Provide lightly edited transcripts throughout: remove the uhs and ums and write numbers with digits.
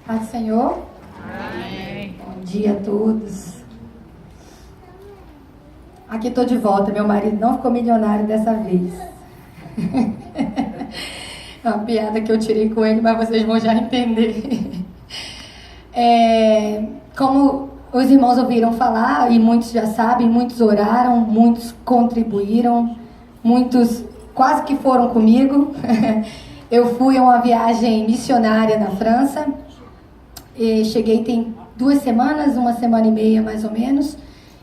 Paz do Senhor. Amém. Bom dia a todos. Aqui estou de volta. Meu marido não ficou milionário dessa vez. É uma piada que eu tirei com ele, mas vocês vão já entender. Como os irmãos ouviram falar, e muitos já sabem, muitos oraram, muitos contribuíram, muitos quase que foram comigo. Eu fui a uma viagem missionária na França. Cheguei tem 2 semanas, 1 semana e meia mais ou menos.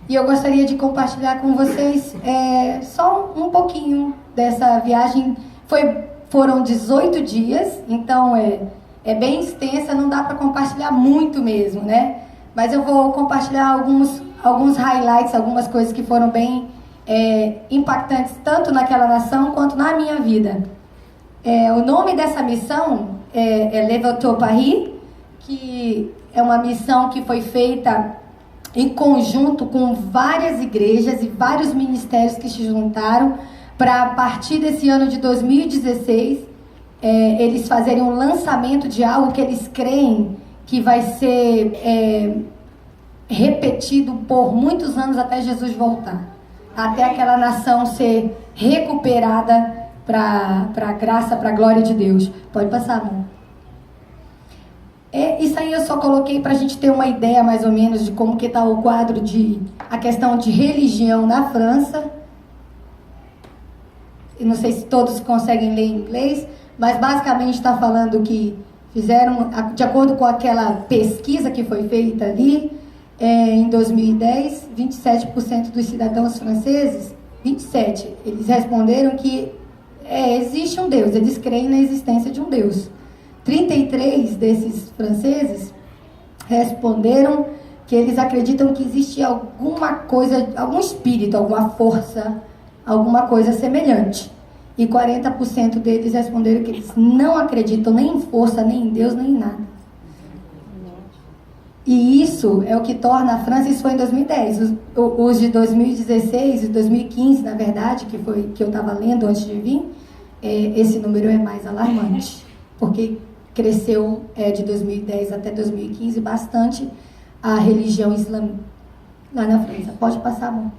E eu gostaria de compartilhar com vocês só um pouquinho dessa viagem. Foram 18 dias, então é bem extensa, não dá para compartilhar muito mesmo, né? Mas eu vou compartilhar alguns highlights, algumas coisas que foram bem impactantes, tanto naquela nação quanto na minha vida. O nome dessa missão é Le Vateau Paris, que é uma missão que foi feita em conjunto com várias igrejas e vários ministérios que se juntaram para, a partir desse ano de 2016, eles fazerem um lançamento de algo que eles creem que vai ser repetido por muitos anos até Jesus voltar, até aquela nação ser recuperada para a graça, para a glória de Deus. Pode passar, amor. Isso aí eu só coloquei para a gente ter uma ideia mais ou menos de como que está o quadro a questão de religião na França. Eu não sei se todos conseguem ler em inglês, mas basicamente está falando que fizeram, de acordo com aquela pesquisa que foi feita ali, em 2010, 27% dos cidadãos franceses, 27%, eles responderam que existe um Deus, eles creem na existência de um Deus. 33 desses franceses responderam que eles acreditam que existe alguma coisa, algum espírito, alguma força, alguma coisa semelhante. E 40% deles responderam que eles não acreditam nem em força, nem em Deus, nem em nada. E isso é o que torna a França, isso foi em 2010. Os de 2016 e 2015, na verdade, que eu estava lendo antes de vir, esse número é mais alarmante. Porque cresceu de 2010 até 2015 bastante a religião islâmica lá na França. Pode passar, amor.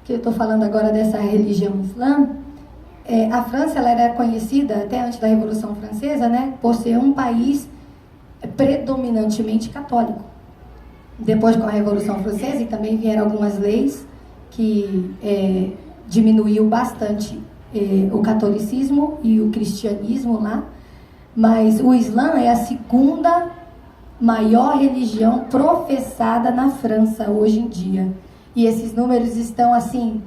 Que eu estou falando agora dessa religião islã. A França ela era conhecida, até antes da Revolução Francesa, né, por ser um país predominantemente católico. Depois, com a Revolução Francesa, e também vieram algumas leis que diminuiu bastante o catolicismo e o cristianismo lá, mas o Islã é a segunda maior religião professada na França hoje em dia. E esses números estão, assim,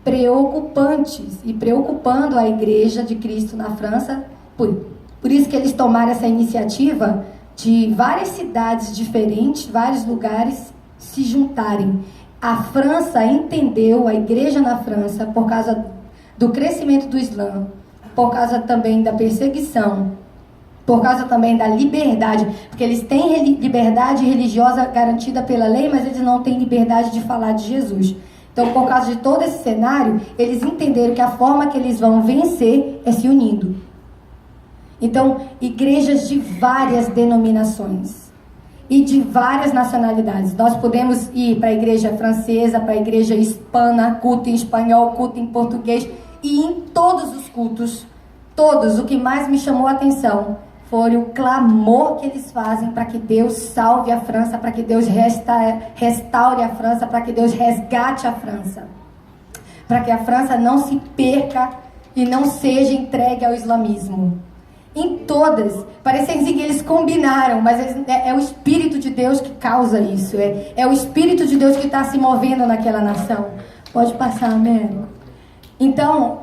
preocupantes e preocupando a Igreja de Cristo na França. Por isso que eles tomaram essa iniciativa de várias cidades diferentes, vários lugares se juntarem. A França entendeu, a Igreja na França, por causa do crescimento do Islã, por causa também da perseguição, por causa também da liberdade, porque eles têm liberdade religiosa garantida pela lei, mas eles não têm liberdade de falar de Jesus. Então, por causa de todo esse cenário, eles entenderam que a forma que eles vão vencer é se unindo. Então, igrejas de várias denominações e de várias nacionalidades. Nós podemos ir para a igreja francesa, para a igreja hispana, culto em espanhol, culto em português, e em todos os cultos, todos, o que mais me chamou a atenção foi o clamor que eles fazem para que Deus salve a França, para que Deus restaure a França, para que Deus resgate a França, para que a França não se perca e não seja entregue ao islamismo. Em todas, parece que eles combinaram, mas é o Espírito de Deus que causa isso, é o Espírito de Deus que está se movendo naquela nação. Pode passar, Américo. Então,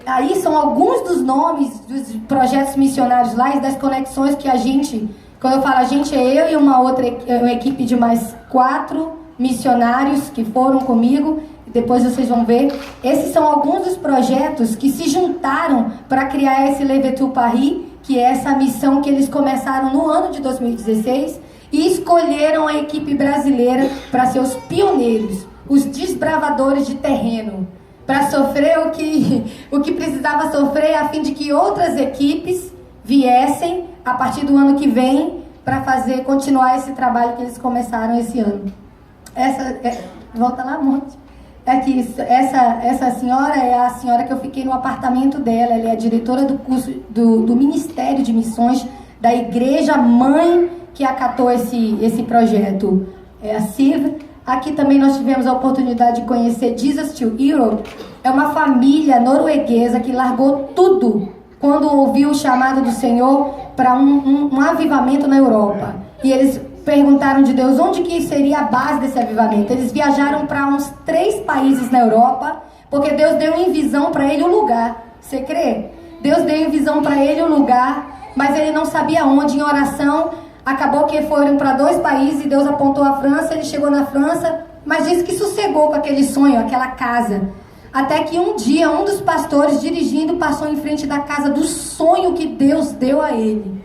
aí são alguns dos nomes dos projetos missionários lá e das conexões que a gente, quando eu falo a gente, eu e uma equipe de mais 4 missionários que foram comigo, depois vocês vão ver. Esses são alguns dos projetos que se juntaram para criar esse Le Vateau Paris, que é essa missão que eles começaram no ano de 2016 e escolheram a equipe brasileira para ser os pioneiros, os desbravadores de terreno, para sofrer o que precisava sofrer, a fim de que outras equipes viessem a partir do ano que vem para continuar esse trabalho que eles começaram esse ano. Volta lá, Monte. Essa senhora é a senhora que eu fiquei no apartamento dela. Ela é a diretora do curso do Ministério de Missões da Igreja Mãe que acatou esse projeto. É a CIV. Aqui também nós tivemos a oportunidade de conhecer Jesus to Europe. É uma família norueguesa que largou tudo quando ouviu o chamado do Senhor para um avivamento na Europa. E eles perguntaram de Deus onde que seria a base desse avivamento. Eles viajaram para uns 3 países na Europa, porque Deus deu em visão para ele um lugar. Você crê? Deus deu em visão para ele um lugar, mas ele não sabia onde. Em oração, acabou que foram para 2 países e Deus apontou a França. Ele chegou na França, mas disse que sossegou com aquele sonho, aquela casa. Até que um dia, um dos pastores dirigindo passou em frente da casa do sonho que Deus deu a ele,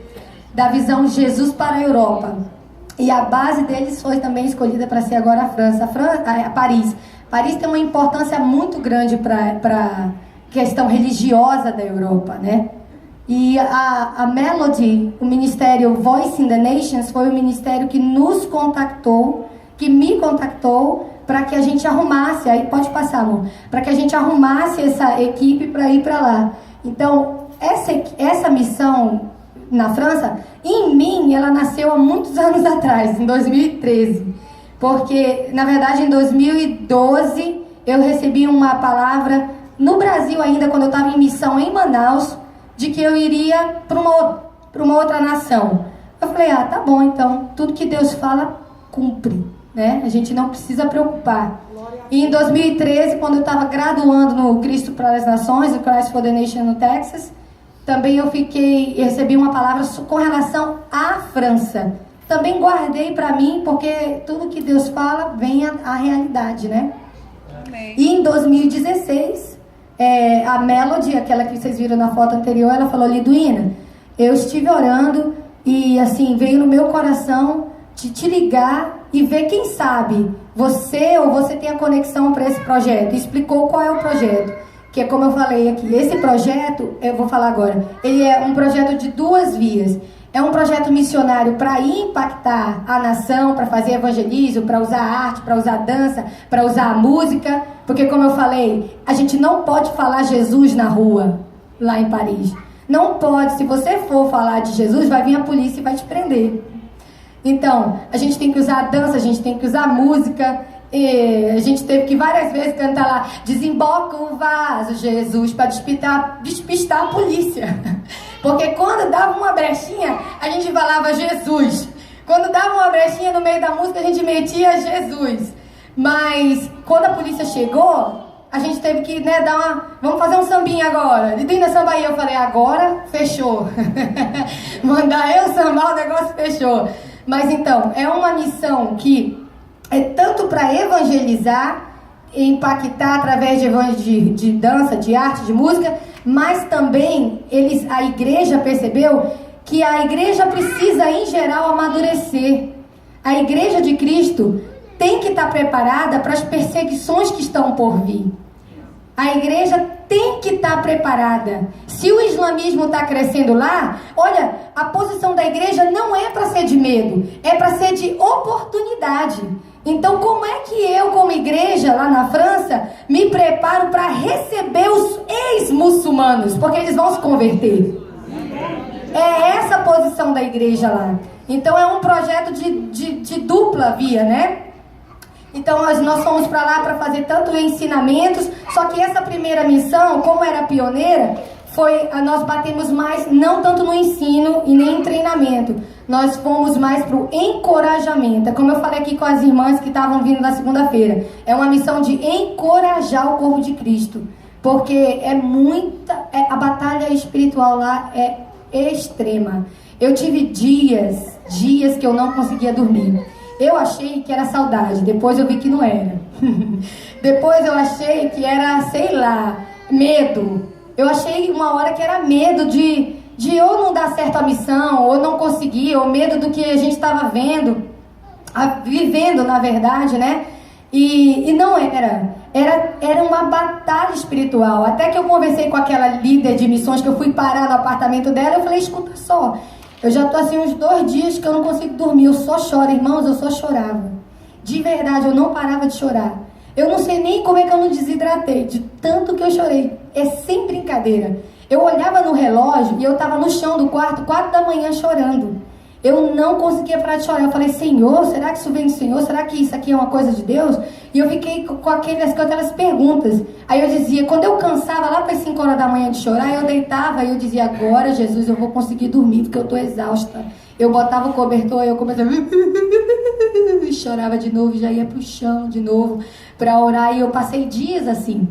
da visão de Jesus para a Europa. E a base deles foi também escolhida para ser agora a França, Paris. Paris tem uma importância muito grande para a questão religiosa da Europa, né? E a Melody, o ministério Voice in the Nations, foi o ministério que nos contactou, que me contactou, para que a gente arrumasse, aí pode passar, amor, para que a gente arrumasse essa equipe para ir para lá. Então, essa missão na França, em mim, ela nasceu há muitos anos atrás, em 2013. Porque, na verdade, em 2012, eu recebi uma palavra, no Brasil ainda, quando eu estava em missão em Manaus, de que eu iria para uma outra nação. Eu falei, tá bom, então, tudo que Deus fala, cumpre, né? A gente não precisa preocupar. E em 2013, quando eu estava graduando no Cristo para as Nações, o Christ for the Nation no Texas, também eu recebi uma palavra com relação à França. Também guardei para mim, porque tudo que Deus fala vem à realidade, né? Amém. E em 2016, a Melody, aquela que vocês viram na foto anterior, ela falou, Liduína, eu estive orando e assim, veio no meu coração de te ligar e ver quem sabe você tem a conexão para esse projeto. E explicou qual é o projeto. Que é como eu falei aqui, esse projeto, eu vou falar agora, ele é um projeto de 2 vias. É um projeto missionário para impactar a nação, para fazer evangelismo, para usar arte, para usar dança, para usar a música. Porque como eu falei, a gente não pode falar Jesus na rua, lá em Paris. Não pode, se você for falar de Jesus, vai vir a polícia e vai te prender. Então, a gente tem que usar a dança, a gente tem que usar a música. E a gente teve que várias vezes cantar lá, desemboca o vaso, Jesus, para despistar a polícia. Porque quando dava uma brechinha, a gente falava Jesus. Quando dava uma brechinha no meio da música, a gente metia Jesus. Mas quando a polícia chegou, a gente teve que, né, vamos fazer um sambinha agora. Lidina samba aí, eu falei, agora fechou. Mandar eu sambar, o negócio fechou. Mas então, é uma missão que é tanto para evangelizar, impactar através de dança, de arte, de música, mas também a igreja percebeu que a igreja precisa, em geral, amadurecer. A igreja de Cristo tem que estar preparada para as perseguições que estão por vir. A igreja tem que estar preparada. Se o islamismo está crescendo lá, olha, a posição da igreja não é para ser de medo, é para ser de oportunidade. Então, como é que eu, como igreja lá na França, me preparo para receber os ex-muçulmanos? Porque eles vão se converter. É essa a posição da igreja lá. Então, é um projeto de dupla via, né? Então, nós fomos para lá para fazer tanto ensinamentos. Só que essa primeira missão, como era pioneira, nós batemos mais, não tanto no ensino e nem em treinamento. Nós fomos mais para o encorajamento. É como eu falei aqui com as irmãs que estavam vindo na segunda-feira. É uma missão de encorajar o corpo de Cristo. Porque a batalha espiritual lá é extrema. Eu tive dias que eu não conseguia dormir. Eu achei que era saudade, depois eu vi que não era. Depois eu achei que era, sei lá, medo. Eu achei uma hora que era medo de ou não dar certo a missão, ou não conseguir, ou medo do que a gente estava vivendo, na verdade, né? E não era. Era uma batalha espiritual. Até que eu conversei com aquela líder de missões, que eu fui parar no apartamento dela, eu falei, escuta só, Eu já tô assim uns 2 dias que eu não consigo dormir. Eu só choro, irmãos, eu só chorava. De verdade, eu não parava de chorar. Eu não sei nem como é que eu não desidratei, de tanto que eu chorei. É sem brincadeira. Eu olhava no relógio e eu tava no chão do quarto, 4 da manhã, chorando. Eu não conseguia parar de chorar. Eu falei, Senhor, será que isso vem do Senhor? Será que isso aqui é uma coisa de Deus? E eu fiquei com aquelas perguntas. Aí eu dizia, quando eu cansava lá para as 5 horas da manhã de chorar, eu deitava e eu dizia, agora, Jesus, eu vou conseguir dormir, porque eu tô exausta. Eu botava o cobertor e eu começava e chorava de novo, já ia pro chão de novo para orar. E eu passei dias assim.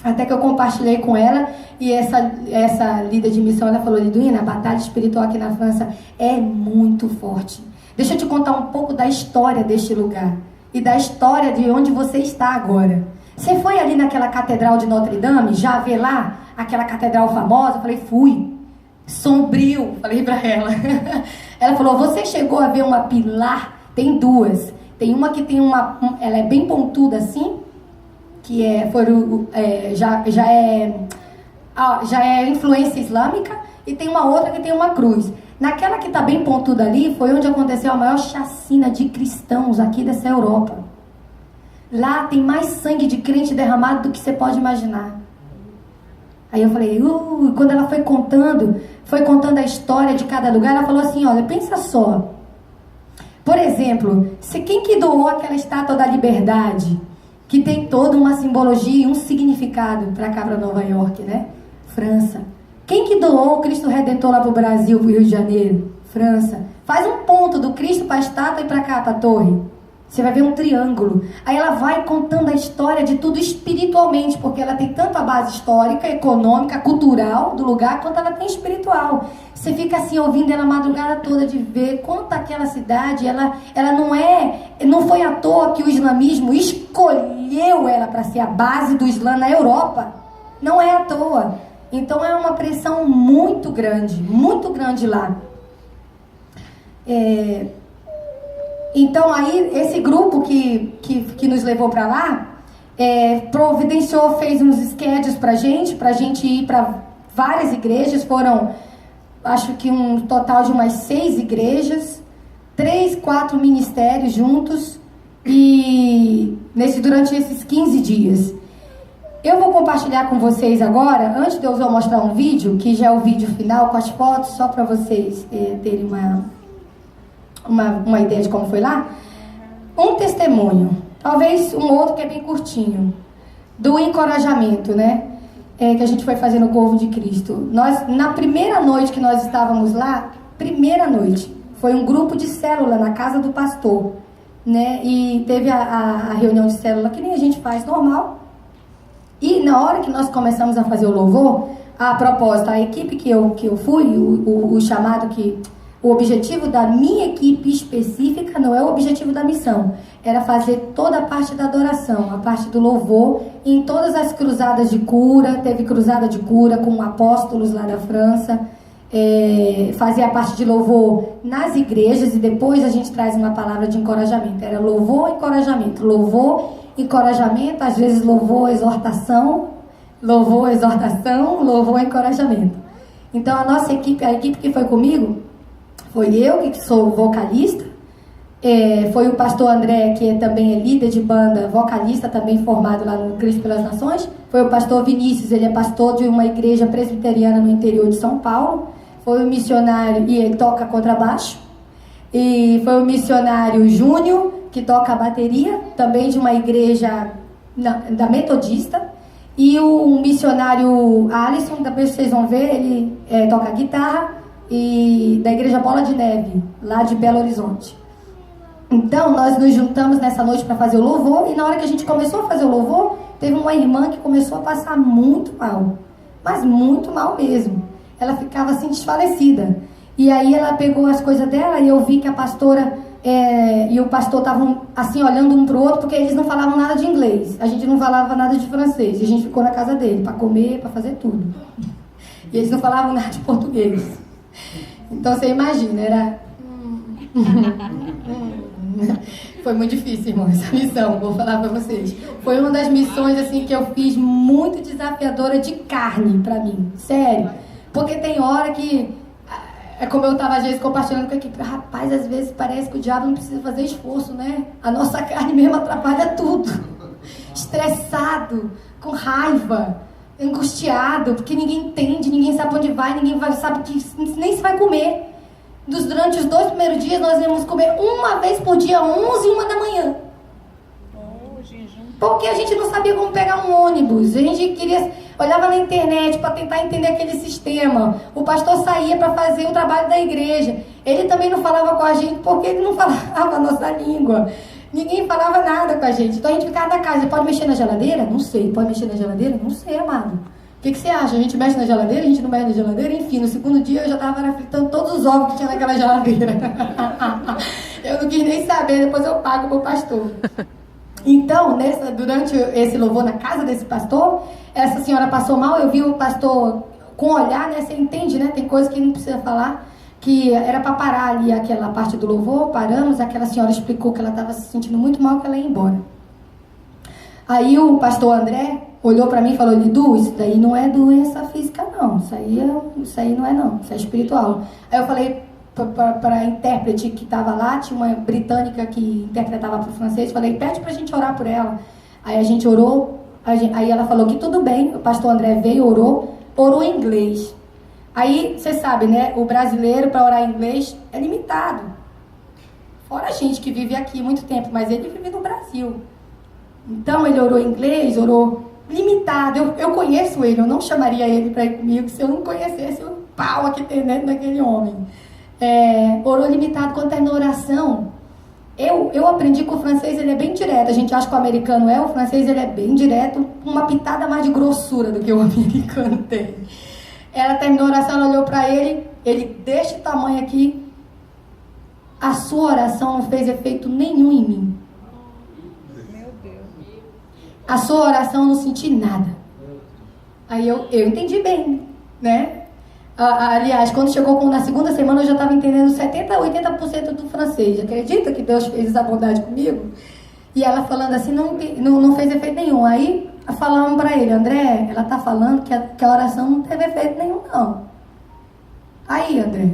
Até que eu compartilhei com ela e essa líder de missão, ela falou, Liduína, a batalha espiritual aqui na França é muito forte. Deixa eu te contar um pouco da história deste lugar e da história de onde você está agora. Você foi ali naquela catedral de Notre Dame, já vê lá aquela catedral famosa? Eu falei, fui. Sombrio, falei pra ela. Ela falou, você chegou a ver uma pilar? Tem 2. Tem uma que tem ela é bem pontuda assim, que já é influência islâmica, e tem uma outra que tem uma cruz. Naquela que está bem pontuda ali, foi onde aconteceu a maior chacina de cristãos aqui dessa Europa. Lá tem mais sangue de crente derramado do que você pode imaginar. Aí eu falei, quando ela foi contando a história de cada lugar, ela falou assim, olha, pensa só. Por exemplo, quem que doou aquela estátua da liberdade, que tem toda uma simbologia e um significado para cá, para Nova York, né? França. Quem que doou o Cristo Redentor lá para o Brasil, para o Rio de Janeiro? França. Faz um ponto do Cristo para a estátua e para cá, para a torre. Você vai ver um triângulo. Aí ela vai contando a história de tudo espiritualmente, porque ela tem tanto a base histórica, econômica, cultural do lugar, quanto ela tem espiritual. Você fica assim ouvindo ela a madrugada toda de ver quanto aquela cidade, ela não foi à toa que o islamismo escolheu ela para ser a base do Islã na Europa. Não é à toa. Então é uma pressão muito grande lá. Então aí esse grupo que nos levou para lá providenciou, fez uns schedules pra gente ir para várias igrejas. Foram, acho que um total de umas 6 igrejas, 3, 4 ministérios juntos, e durante esses 15 dias. Eu vou compartilhar com vocês agora, antes de eu mostrar um vídeo, que já é o vídeo final com as fotos, só para vocês terem uma ideia de como foi lá, um testemunho, talvez um outro que é bem curtinho, do encorajamento, né? Que a gente foi fazer no Corvo de Cristo. Na primeira noite que nós estávamos lá, foi um grupo de célula na casa do pastor, né? E teve a reunião de célula que nem a gente faz normal. E na hora que nós começamos a fazer o louvor, a propósito, a equipe que eu fui, o objetivo da minha equipe específica não é o objetivo da missão. Era fazer toda a parte da adoração, a parte do louvor, em todas as cruzadas de cura. Teve cruzada de cura com apóstolos lá da França. Fazer a parte de louvor nas igrejas, e depois a gente traz uma palavra de encorajamento. Era louvor, encorajamento, louvor, encorajamento, às vezes louvor, exortação, louvor, encorajamento. Então a nossa equipe, a equipe que foi comigo, foi eu, que sou vocalista, foi o pastor André, que também é líder de banda, vocalista, também formado lá no Cristo pelas Nações. Foi o pastor Vinícius, ele é pastor de uma igreja presbiteriana no interior de São Paulo. Foi o missionário, e ele toca contrabaixo. E foi o missionário Júnior, que toca a bateria, também de uma igreja da Metodista. E o missionário Alisson, depois vocês vão ver, ele toca guitarra, e da igreja Bola de Neve, lá de Belo Horizonte. Então nós nos juntamos nessa noite para fazer o louvor, e na hora que a gente começou a fazer o louvor, teve uma irmã que começou a passar muito mal, mas muito mal mesmo. Ela ficava assim desfalecida, e aí ela pegou as coisas dela, e eu vi que a pastora e o pastor estavam assim olhando um para o outro, porque eles não falavam nada de inglês, a gente não falava nada de francês, e a gente ficou na casa dele para comer, para fazer tudo, e eles não falavam nada de português. Então você imagina, era foi muito difícil, irmão, essa missão, vou falar para vocês. Foi uma das missões assim que eu fiz muito desafiadora de carne para mim, sério. Porque tem hora que É como eu estava às vezes compartilhando com a equipe. Rapaz, às vezes parece que o diabo não precisa fazer esforço, né? A nossa carne mesmo atrapalha tudo. Estressado, com raiva, angustiado, porque ninguém entende, ninguém sabe onde vai, sabe que nem se vai comer. Durante os 2 primeiros dias, nós íamos comer uma vez por dia, 11 e 1 da manhã. Porque a gente não sabia como pegar um ônibus. A gente olhava na internet para tentar entender aquele sistema. O pastor saía para fazer o trabalho da igreja. Ele também não falava com a gente porque ele não falava a nossa língua. Ninguém falava nada com a gente. Então a gente ficava na casa. Pode mexer na geladeira? Não sei. Pode mexer na geladeira? Não sei, amado. O que você acha? A gente mexe na geladeira? A gente não mexe na geladeira? Enfim, no segundo dia eu já estava fritando todos os ovos que tinha naquela geladeira. Eu não quis nem saber. Depois eu pago pro pastor. Então, durante esse louvor na casa desse pastor, essa senhora passou mal. Eu vi o pastor com olhar, né? Você entende, né? Tem coisa que não precisa falar. Que era para parar ali aquela parte do louvor. Paramos, aquela senhora explicou que ela estava se sentindo muito mal, que ela ia embora. Aí o pastor André olhou para mim e falou: Lidu, isso daí não é doença física não, isso aí não é não, isso é espiritual. Aí eu falei para a intérprete que estava lá, tinha uma britânica que interpretava para o francês, falei: pede para a gente orar por ela. Aí a gente orou, aí ela falou que tudo bem. O pastor André veio, orou em inglês. Aí, você sabe, né, o brasileiro para orar em inglês é limitado. Fora a gente que vive aqui há muito tempo, mas ele vive no Brasil. Então ele orou em inglês, orou limitado. Eu conheço ele, eu não chamaria ele para ir comigo se eu não conhecesse o pau que tem dentro daquele homem. Orou limitado. Quando terminou a oração, eu aprendi que o francês ele é bem direto. A gente acha que o americano o francês ele é bem direto, uma pitada mais de grossura do que o americano tem. Ela terminou a oração, ela olhou para ele deste tamanho aqui: a sua oração não fez efeito nenhum em mim. Meu Deus. A sua oração eu não senti nada. Aí eu entendi bem, né? Aliás, quando chegou na segunda semana, eu já estava entendendo 70% a 80% do francês. Acredita que Deus fez essa bondade comigo? E ela falando assim, não fez efeito nenhum. Aí falamos para ele: André, ela está falando que a oração não teve efeito nenhum, não. Aí, André,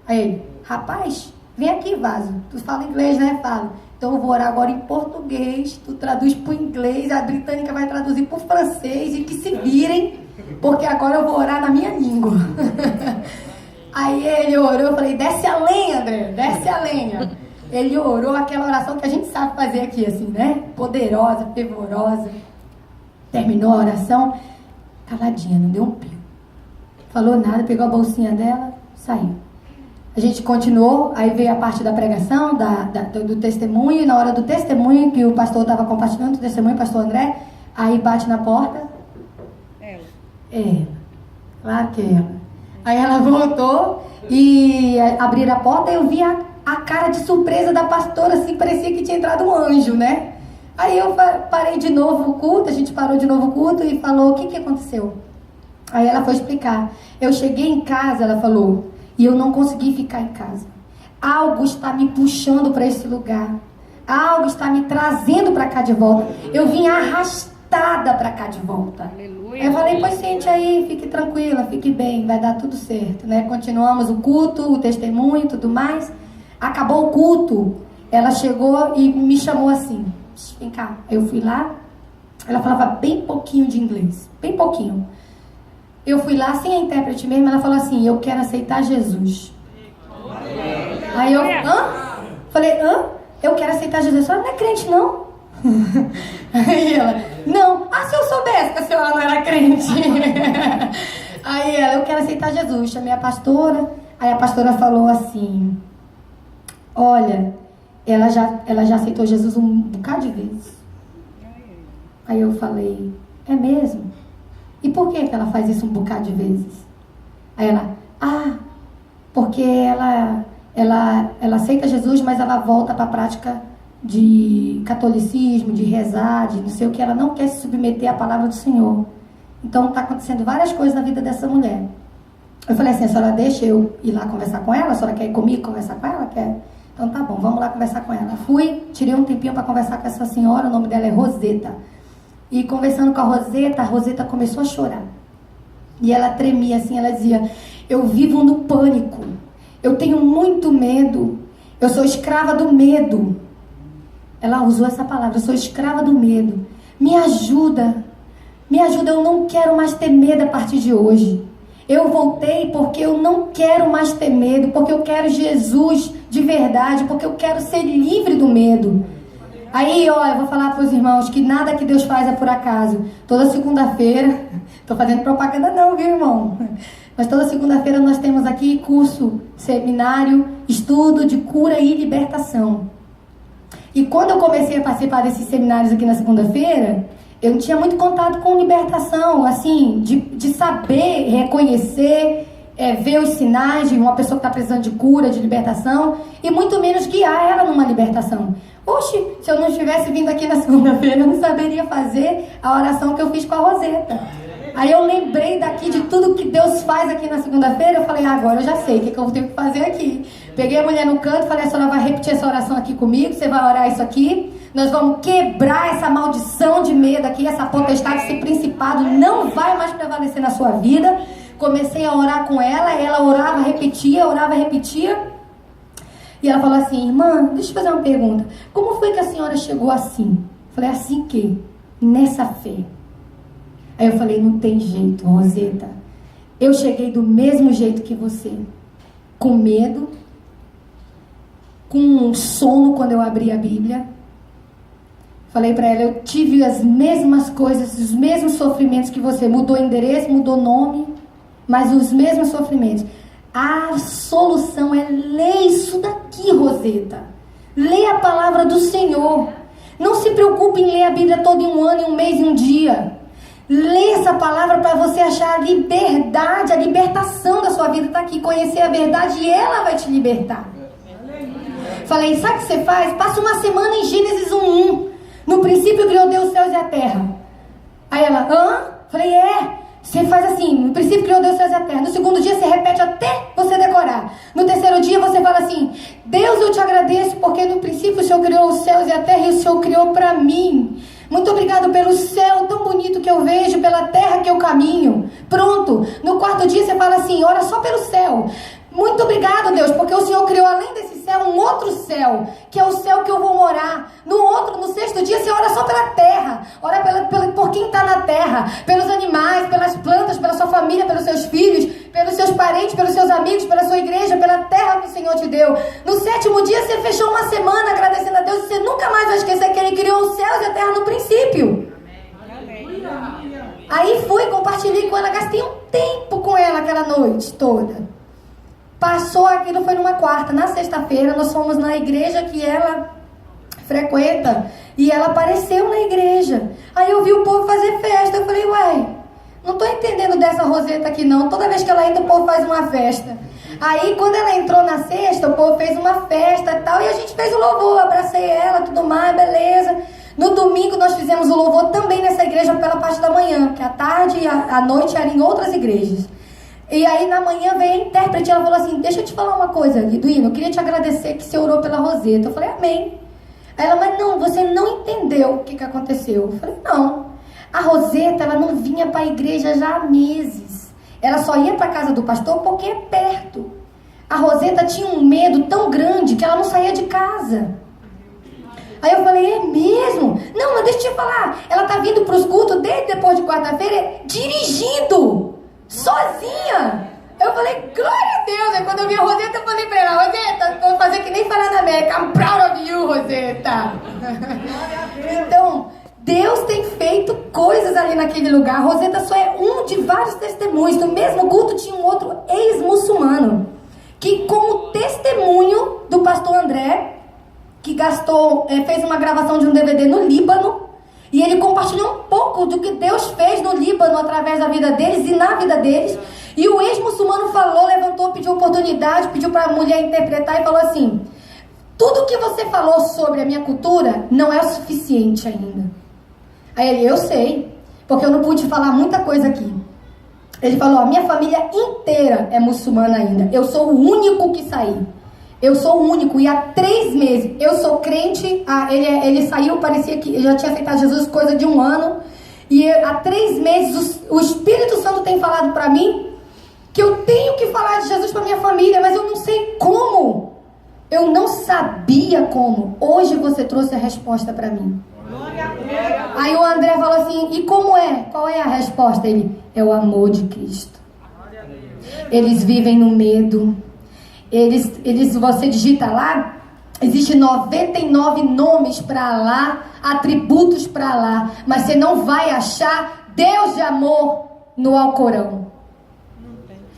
ele: rapaz, vem aqui, vaso. Tu fala inglês, né? Falo. Então eu vou orar agora em português, tu traduz para o inglês, a britânica vai traduzir para o francês, e que se virem, porque agora eu vou orar na minha língua. Aí ele orou, eu falei: desce a lenha, André, desce a lenha. Ele orou aquela oração que a gente sabe fazer aqui, assim, né? Poderosa, fervorosa. Terminou a oração, caladinha, não deu um pio. Falou nada, pegou a bolsinha dela, saiu. A gente continuou, aí veio a parte da pregação, do testemunho, e na hora do testemunho, que o pastor estava compartilhando o testemunho, o pastor André, aí bate na porta. Ela. Claro que ela. Aí ela voltou e abriram a porta, e eu vi a cara de surpresa da pastora, assim, parecia que tinha entrado um anjo, né? Aí eu parei de novo o culto, a gente parou de novo o culto e falou: o que aconteceu? Aí ela foi explicar. Eu cheguei em casa, ela falou, e eu não consegui ficar em casa. Algo está me puxando para esse lugar. Algo está me trazendo para cá de volta. Eu vim arrastada para cá de volta. Aleluia. Eu falei: pois sente aí, fique tranquila, fique bem, vai dar tudo certo, né? Continuamos o culto, o testemunho e tudo mais. Acabou o culto, ela chegou e me chamou assim: vem cá. Eu fui lá, ela falava bem pouquinho de inglês, bem pouquinho. Eu fui lá sem a intérprete mesmo, ela falou assim: eu quero aceitar Jesus. Aí eu, falei: eu quero aceitar Jesus. Ela: não é crente não? Aí ela: não. Se eu soubesse que a senhora não era crente. Aí ela: eu quero aceitar Jesus. Chamei a pastora, aí a pastora falou assim: olha, ela já aceitou Jesus um bocado de vezes. Aí eu falei: é mesmo? E por que ela faz isso um bocado de vezes? Aí ela: porque ela aceita Jesus, mas ela volta para a prática de catolicismo, de rezar, de não sei o que. Ela não quer se submeter à palavra do Senhor. Então está acontecendo várias coisas na vida dessa mulher. Eu falei assim: a senhora deixa eu ir lá conversar com ela? A senhora quer ir comigo conversar com ela? Quer? Então tá bom, vamos lá conversar com ela. Fui, tirei um tempinho para conversar com essa senhora, o nome dela é Roseta. E conversando com a Roseta começou a chorar. E ela tremia assim, ela dizia: eu vivo no pânico. Eu tenho muito medo. Eu sou escrava do medo. Ela usou essa palavra, eu sou escrava do medo. Me ajuda, eu não quero mais ter medo a partir de hoje. Eu voltei porque eu não quero mais ter medo, porque eu quero Jesus de verdade, porque eu quero ser livre do medo. Aí, ó, eu vou falar para os irmãos que nada que Deus faz é por acaso. Toda segunda-feira, estou fazendo propaganda não, viu, irmão? Mas toda segunda-feira nós temos aqui curso, seminário, estudo de cura e libertação. E quando eu comecei a participar desses seminários aqui na segunda-feira, eu não tinha muito contato com libertação, assim, de saber reconhecer, ver os sinais de uma pessoa que está precisando de cura, de libertação, e muito menos guiar ela numa libertação. Oxe, se eu não tivesse vindo aqui na segunda-feira, eu não saberia fazer a oração que eu fiz com a Roseta. Aí eu lembrei daqui de tudo que Deus faz aqui na segunda-feira, eu falei, agora eu já sei o que eu tenho que fazer aqui. Peguei a mulher no canto, falei, a senhora vai repetir essa oração aqui comigo, você vai orar isso aqui, nós vamos quebrar essa maldição de medo aqui, essa potestade, esse principado não vai mais prevalecer na sua vida. Comecei a orar com ela, ela orava, repetia, e ela falou assim, irmã, deixa eu fazer uma pergunta, como foi que a senhora chegou assim? Falei, assim que? Nessa fé. Aí eu falei, não tem jeito, Roseta, eu cheguei do mesmo jeito que você, com medo, com sono quando eu abri a Bíblia. Falei pra ela, eu tive as mesmas coisas, os mesmos sofrimentos que você, mudou endereço, mudou nome, mas os mesmos sofrimentos. A solução é ler isso daqui, Roseta. Lê a palavra do Senhor. Não se preocupe em ler a Bíblia toda em um ano, em um mês, em um dia. Lê essa palavra para você achar a liberdade, a libertação da sua vida está aqui. Conhecer a verdade e ela vai te libertar. Falei, sabe o que você faz? Passa uma semana em Gênesis 1:1. No princípio criou Deus os céus e a terra. Aí ela, hã? Falei, você faz assim, no princípio criou Deus os céus e a terra. No segundo dia você repete até você decorar. No terceiro dia você fala assim, Deus, eu te agradeço porque no princípio o Senhor criou os céus e a terra e o Senhor criou para mim. Muito obrigado pelo céu tão bonito que eu vejo, pela terra que eu caminho. Pronto. No quarto dia você fala assim, ora só pelo céu. Muito obrigado, Deus, porque o Senhor criou além desse céu um outro céu, que é o céu que eu vou morar. No sexto dia você ora só pela terra, ora por quem está na terra, pelos animais, pelas plantas, pela sua família, pelos seus filhos, pelos seus parentes, pelos seus amigos, pela sua igreja, pela terra que o Senhor te deu. No sétimo dia você fechou uma semana agradecendo a Deus e você nunca mais vai esquecer que Ele criou os céus e a terra no princípio. Aí fui, compartilhei com ela, gastei um tempo com ela aquela noite toda. Passou aquilo, foi numa quarta. Na sexta-feira, nós fomos na igreja que ela frequenta. E ela apareceu na igreja. Aí eu vi o povo fazer festa. Eu falei, não tô entendendo dessa Roseta aqui não. Toda vez que ela entra, o povo faz uma festa. Aí, quando ela entrou na sexta, o povo fez uma festa e tal. E a gente fez o louvor, abracei ela, tudo mais, beleza. No domingo, nós fizemos o louvor também nessa igreja pela parte da manhã. Porque à tarde e à noite era em outras igrejas. E aí na manhã veio a intérprete, ela falou assim, deixa eu te falar uma coisa, Liduíno, eu queria te agradecer que você orou pela Roseta. Eu falei, amém. Aí ela, mas não, você não entendeu o que aconteceu. Eu falei, não. A Roseta, ela não vinha para a igreja já há meses. Ela só ia para a casa do pastor porque é perto. A Roseta tinha um medo tão grande que ela não saía de casa. Aí eu falei, é mesmo? Não, mas deixa eu te falar, ela tá vindo para os cultos desde depois de quarta-feira, dirigindo. Sozinha. Eu falei, glória a Deus. Aí quando eu vi a Roseta, eu falei pra ela, Roseta, vou fazer que nem falar na América, I'm proud of you, Roseta. Então, Deus tem feito coisas ali naquele lugar. A Roseta só é um de vários testemunhos. No mesmo culto tinha um outro ex-muçulmano que, como testemunho do pastor André, que fez uma gravação de um DVD no Líbano. E ele compartilhou um pouco do que Deus fez no Líbano através da vida deles e na vida deles. E o ex-muçulmano falou, levantou, pediu oportunidade, pediu para a mulher interpretar e falou assim, tudo que você falou sobre a minha cultura não é o suficiente ainda. Aí ele, eu sei, porque eu não pude falar muita coisa aqui. Ele falou, a minha família inteira é muçulmana ainda. Eu sou o único que saí. Eu sou o único, e há 3 meses, eu sou crente, ele saiu, parecia que já tinha aceitado Jesus coisa de 1 ano, e há 3 meses o Espírito Santo tem falado para mim que eu tenho que falar de Jesus para minha família, mas eu não sei como. Eu não sabia como. Hoje você trouxe a resposta para mim. Aí o André falou assim, e como é? Qual é a resposta? Ele, é o amor de Cristo. Eles vivem no medo. Você digita lá, existe 99 nomes para lá, atributos para lá, mas você não vai achar Deus de amor no Alcorão.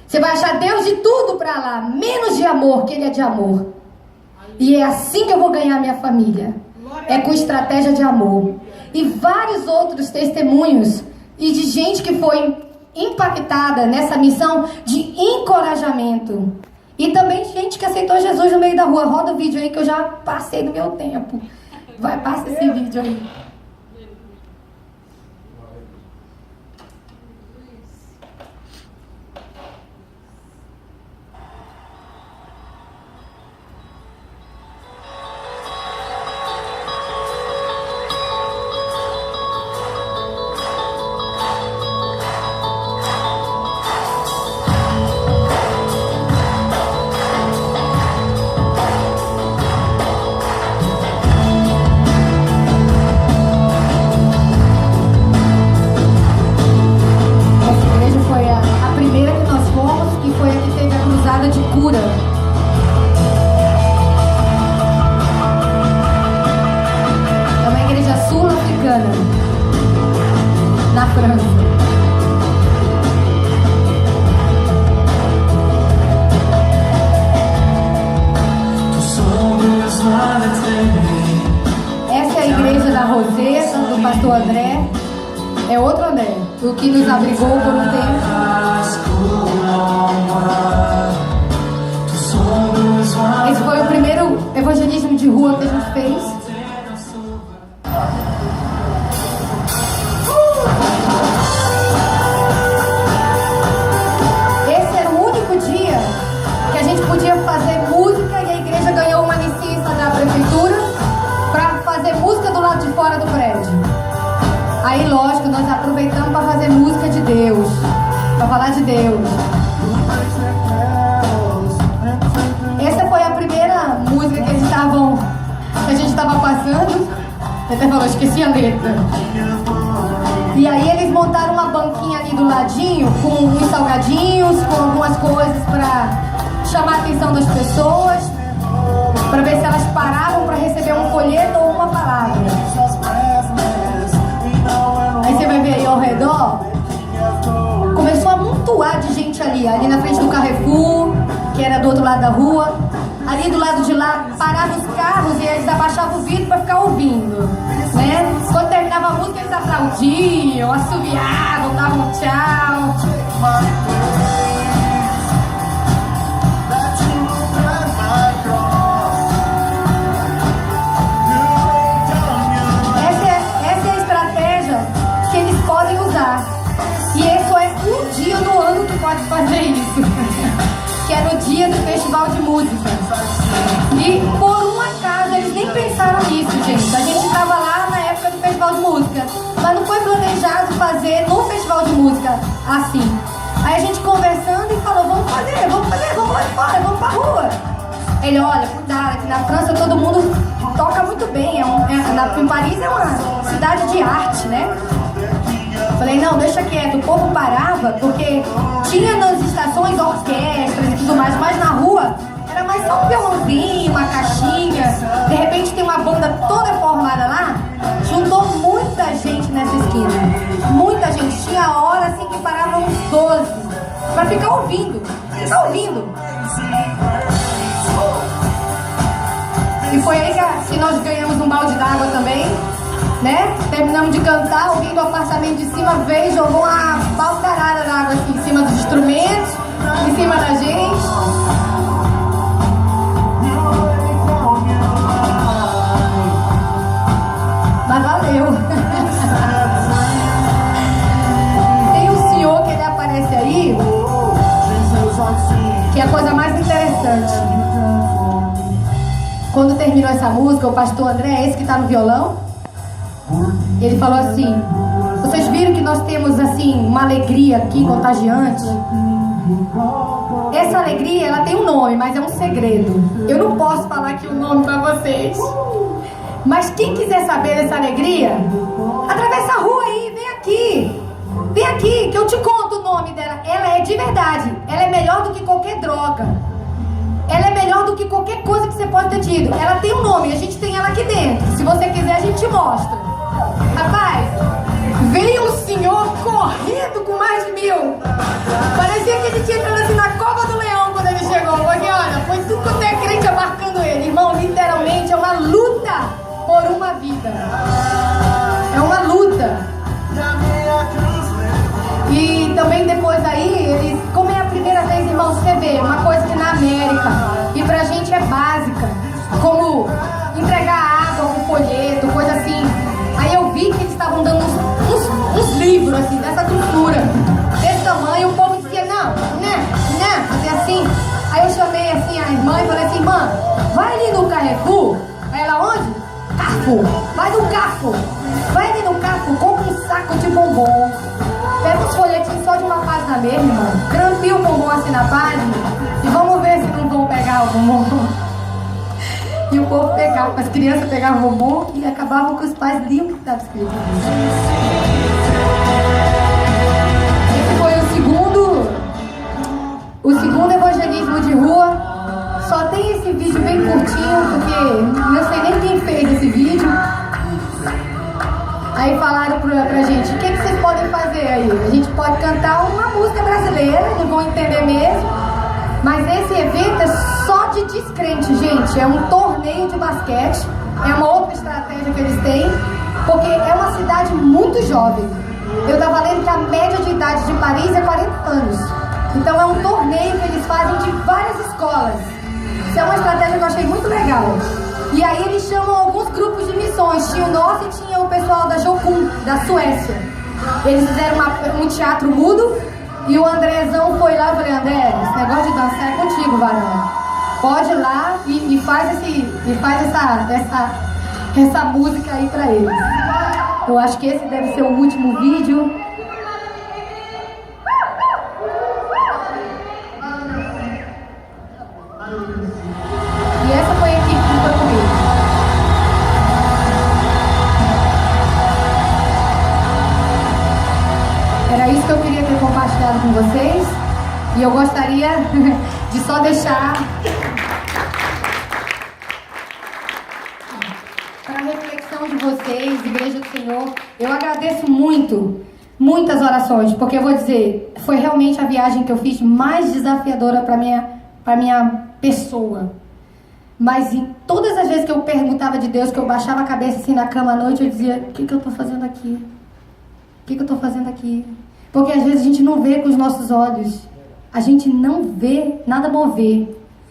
Você vai achar Deus de tudo para lá, menos de amor, que Ele é de amor. E é assim que eu vou ganhar minha família. É com estratégia de amor. E vários outros testemunhos e de gente que foi impactada nessa missão de encorajamento. E também gente que aceitou Jesus no meio da rua. Roda o vídeo aí que eu já passei do meu tempo. Passa esse vídeo aí. O que nos abrigou por um tempo. Esse foi o primeiro evangelismo de rua que a gente fez. Esse era o único dia que a gente podia fazer música e a igreja ganhou uma licença da prefeitura para fazer música do lado de fora do prédio. Aí, lógico, nós aproveitamos para fazer música de Deus, para falar de Deus. Essa foi a primeira música que a gente estava passando. Ele até falou, esqueci a letra. E aí eles montaram uma banquinha ali do ladinho, com uns salgadinhos, com algumas coisas para chamar a atenção das pessoas, para ver se elas paravam para receber um folheto ou uma palavra. Aí você vai ver aí ao redor, começou a amontoar de gente ali na frente do Carrefour, que era do outro lado da rua. Ali do lado de lá, paravam os carros e eles abaixavam o vidro para ficar ouvindo, né? Quando terminava a música, eles aplaudiam, assoviavam, davam tchau. Essa é a estratégia que eles podem usar. E esse é um dia no ano que pode fazer isso. Que é no dia do festival de música. E por um acaso eles nem pensaram nisso, gente. A gente estava lá na época do festival de música, mas não foi planejado fazer no festival de música assim. Aí a gente conversando e falou, vamos lá de fora, vamos pra rua. Ele, olha, cuidado, aqui na França todo mundo toca muito bem. Em Paris é uma cidade de arte, né? Falei, não, deixa quieto. O povo parava porque tinha nas estações orquestras e tudo mais, mas na rua era mais só um violãozinho, uma caixinha. De repente tem uma banda toda formada lá, juntou muita gente nessa esquina. Muita gente. Tinha hora assim que paravam uns 12 pra ficar ouvindo. E foi aí que nós ganhamos um balde d'água também, né? Terminamos de cantar, alguém do apartamento de cima veio e jogou uma balcarada d'água assim, em cima dos instrumentos, em cima da gente. Mas valeu. Tem um senhor que ele aparece aí, que é a coisa mais interessante. Quando terminou essa música, o pastor André, esse que está no violão, ele falou assim, vocês viram que nós temos assim uma alegria aqui contagiante? Essa alegria, ela tem um nome, mas é um segredo. Eu não posso falar aqui o nome para vocês. Mas quem quiser saber dessa alegria, atravessa a rua aí, vem aqui. Vem aqui, que eu te conto o nome dela. Ela é de verdade. Ela é melhor do que qualquer droga. Ela é melhor do que qualquer coisa que você pode ter tido. Ela tem um nome, a gente tem ela aqui dentro. Se você quiser, a gente te mostra. Rapaz, veio um senhor correndo com mais de 1000. Parecia que a gente entrando assim na cova do leão quando ele chegou. Porque olha, foi tudo quanto é crente abarcando ele. Irmão, literalmente é uma luta por uma vida. É uma luta. E também depois aí, eles, como é a primeira vez, irmão, você vê uma coisa que na América, e pra gente é básica, como entregar água, um folheto, coisa assim. Aí eu vi que eles estavam dando uns livros, assim, dessa grossura, desse tamanho, o povo dizia, não, fazer assim. Aí eu chamei assim a irmã e falei assim, irmã, vai ali no Carrefour. Aí ela, onde? Carrefour. Vai no Carrefour. Vai ali no Carrefour, compra um saco de bombom. Pega uns folhetinhos só de uma página mesmo, irmão. Grampia o bombom assim na página. E vamos ver se não vão pegar o bombom. E o povo pegava, as crianças pegavam o bombom e acabavam com os pais liam o que estava escrito. Esse foi o segundo evangelismo de rua. Só tem esse vídeo bem curtinho, porque não sei nem quem fez esse vídeo. Aí falaram pra gente, o que vocês podem fazer aí? A gente pode cantar uma música brasileira, não vão entender mesmo. Mas esse evento é só de descrente, gente. É um torneio de basquete. É uma outra estratégia que eles têm. Porque é uma cidade muito jovem. Eu estava lendo que a média de idade de Paris é 40 anos. Então é um torneio que eles fazem de várias escolas. Isso é uma estratégia que eu achei muito legal. E aí eles chamam alguns grupos de missões. Tinha o nosso e tinha o pessoal da Jokun, da Suécia. Eles fizeram um teatro mudo. E o Andrezão foi lá e falei, André, esse negócio de dançar é contigo, varão. Pode ir lá e faz essa música aí pra eles. Eu acho que esse deve ser o último vídeo. E essa foi a equipe que foi comigo. Era isso que eu queria ter compartilhado com vocês. E eu gostaria de só deixar para a reflexão de vocês, Igreja do Senhor. Eu agradeço muitas orações, porque eu vou dizer, foi realmente a viagem que eu fiz mais desafiadora para minha pessoa. Mas em todas as vezes que eu perguntava de Deus, que eu baixava a cabeça assim na cama à noite, eu dizia, o que eu estou fazendo aqui? O que eu estou fazendo aqui? Porque às vezes a gente não vê com os nossos olhos. A gente não vê nada mover.